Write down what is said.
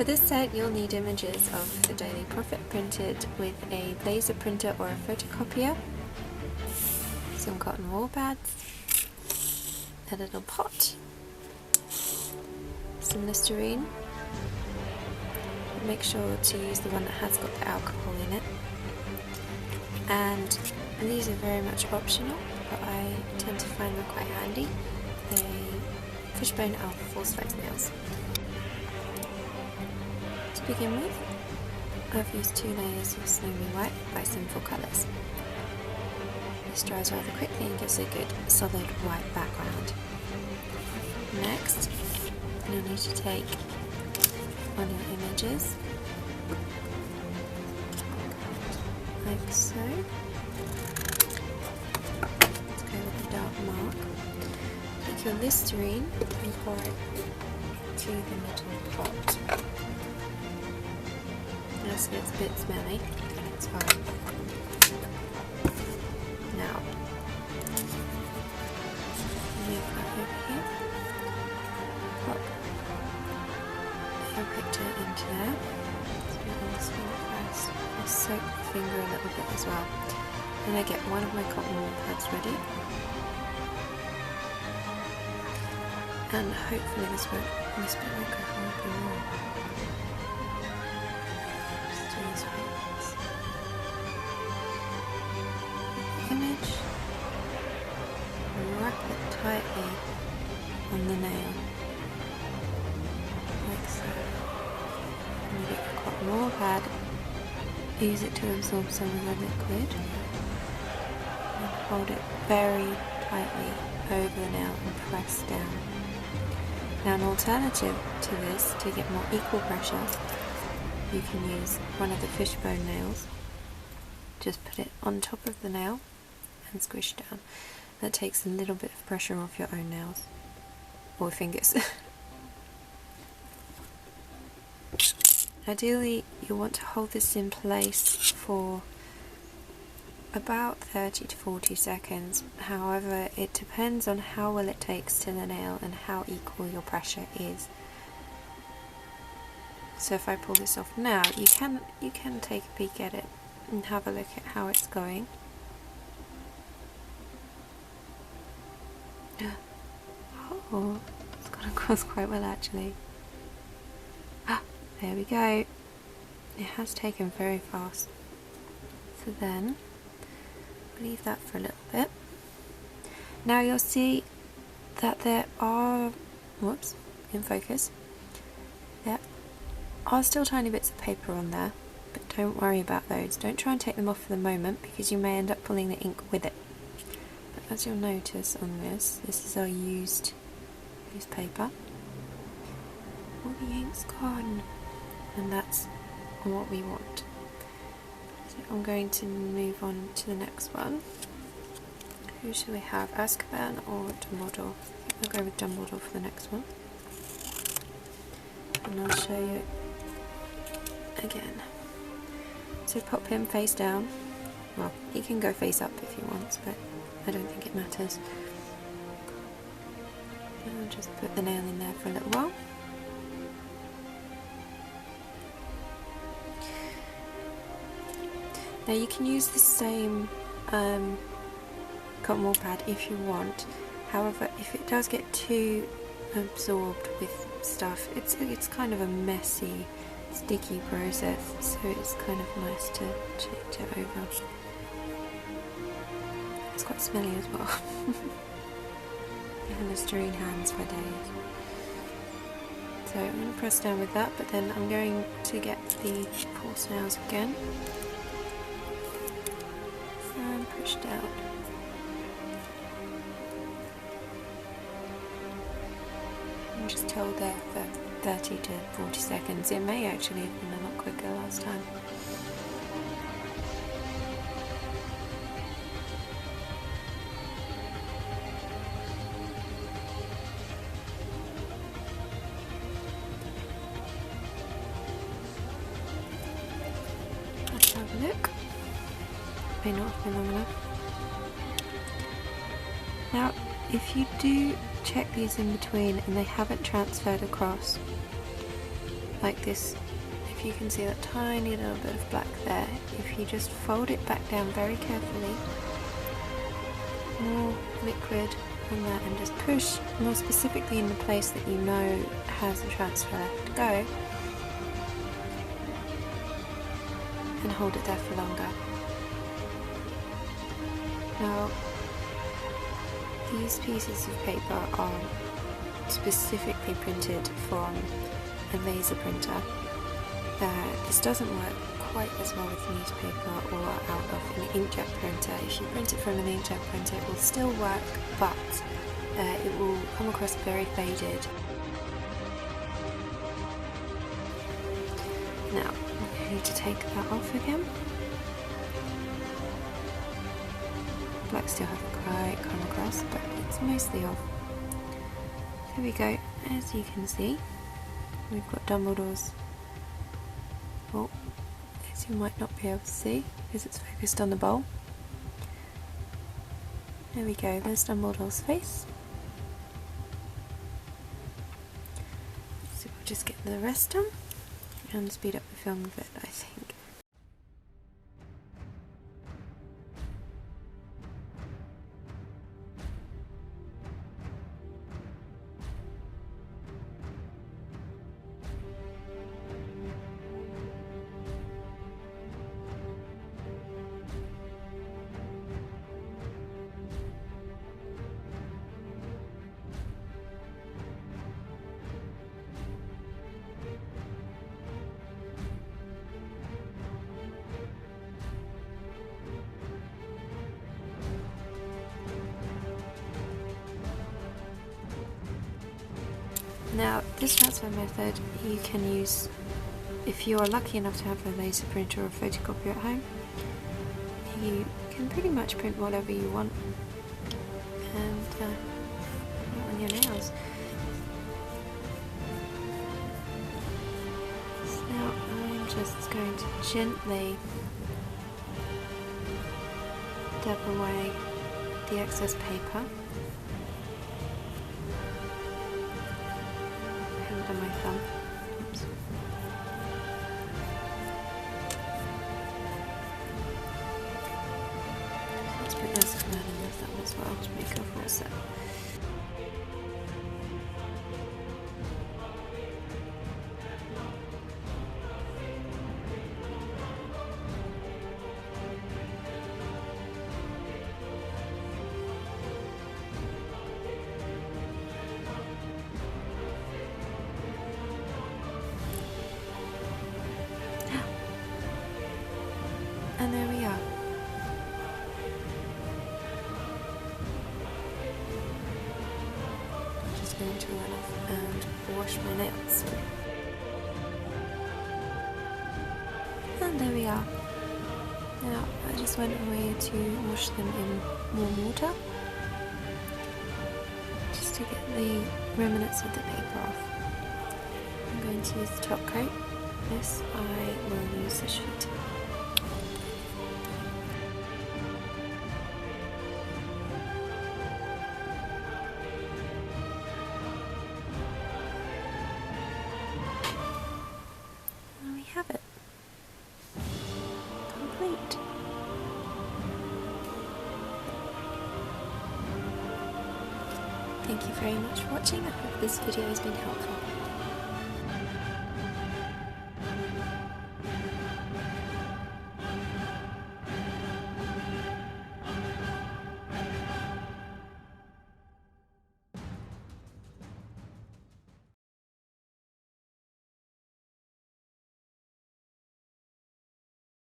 For this set you'll need images of the Daily Prophet printed with a laser printer or a photocopier, some cotton wall pads, a little pot, some Listerine. Make sure to use the one that has got the alcohol in it, and these are very much optional, but I tend to find them quite handy. A fishbone of full size nails. To begin with, I've used 2 layers of Snowy White by Sinful Colors. This dries rather quickly and gives a good solid white background. Next, you'll need to take on your images, like so. Let's go with the dark mark. Take your Listerine and pour it to the little pot. Yes, it's a bit smelly, but it's fine. Now, move that over here. Pop your picture into there. So on this one first. I'll soak the finger a little bit as well. Then I get one of my cotton wool pads ready. And hopefully this bit won't go horribly wrong. Just do this once. Image. Wrap it tightly on the nail. Like so. And you get your cotton wool pad. Use it to absorb some of the liquid. And hold it very tightly over the nail and press down. Now an alternative to this, to get more equal pressure, you can use one of the fishbone nails. Just put it on top of the nail and squish down. That takes a little bit of pressure off your own nails, or fingers. Ideally you want to hold this in place for about 30 to 40 seconds. However, it depends on how well it takes to the nail and how equal your pressure is. So if I pull this off now, you can take a peek at it and have a look at how it's going. Oh, it's gone across quite well actually. Ah, there we go. It has taken very fast. So then, leave that for a little bit. Now you'll see that there are, whoops, in focus, there are still tiny bits of paper on there, but don't worry about those. Don't try and take them off for the moment because you may end up pulling the ink with it. But as you'll notice on this is our used paper. All the ink's gone, and that's what we want. So I'm going to move on to the next one. Who should we have? Azkaban or Dumbledore? I think I'll go with Dumbledore for the next one. And I'll show you again. So pop him face down. Well, he can go face up if he wants, but I don't think it matters. And I'll just put the nail in there for a little while. Now you can use the same cotton wool pad if you want. However, if it does get too absorbed with stuff, it's kind of a messy, sticky process, so it's kind of nice to change it over. It's quite smelly as well. And Listerine hands for days. So I'm going to press down with that, but then I'm going to get the false nails again. And push down. And just hold there for 30 to 40 seconds. It may actually have been a lot quicker last time. Let's have a look. May not have been long enough. Now, if you do check these in between and they haven't transferred across, like this. If you can see that tiny little bit of black there, if you just fold it back down very carefully, more liquid on that, and just push more specifically in the place that you know has a transfer left to go, and hold it there for longer. Now, these pieces of paper are specifically printed from a laser printer. This doesn't work quite as well with newspaper or out of an inkjet printer. If you print it from an inkjet printer, it will still work, but it will come across very faded. Now, I need to take that off again. Black still haven't quite come across, but it's mostly off. There we go. As you can see, we've got Dumbledore's. Oh, as you might not be able to see because it's focused on the bowl. There we go, there's Dumbledore's face. So we'll just get the rest done and speed up the film a bit, I think. Now, this transfer method you can use if you are lucky enough to have a laser printer or a photocopier at home. You can pretty much print whatever you want and put it on your nails. So now I'm just going to gently dab away the excess paper. On my thumb. Oops. Let's put this command in the thumb as well to make a full set. And there we are. I'm just going to run off and wash my nails. And there we are. Now I just went away to wash them in warm water, just to get the remnants of the paper off. I'm going to use the top coat. This I will use the sheet. Have it complete. Thank you very much for watching. I hope this video has been helpful.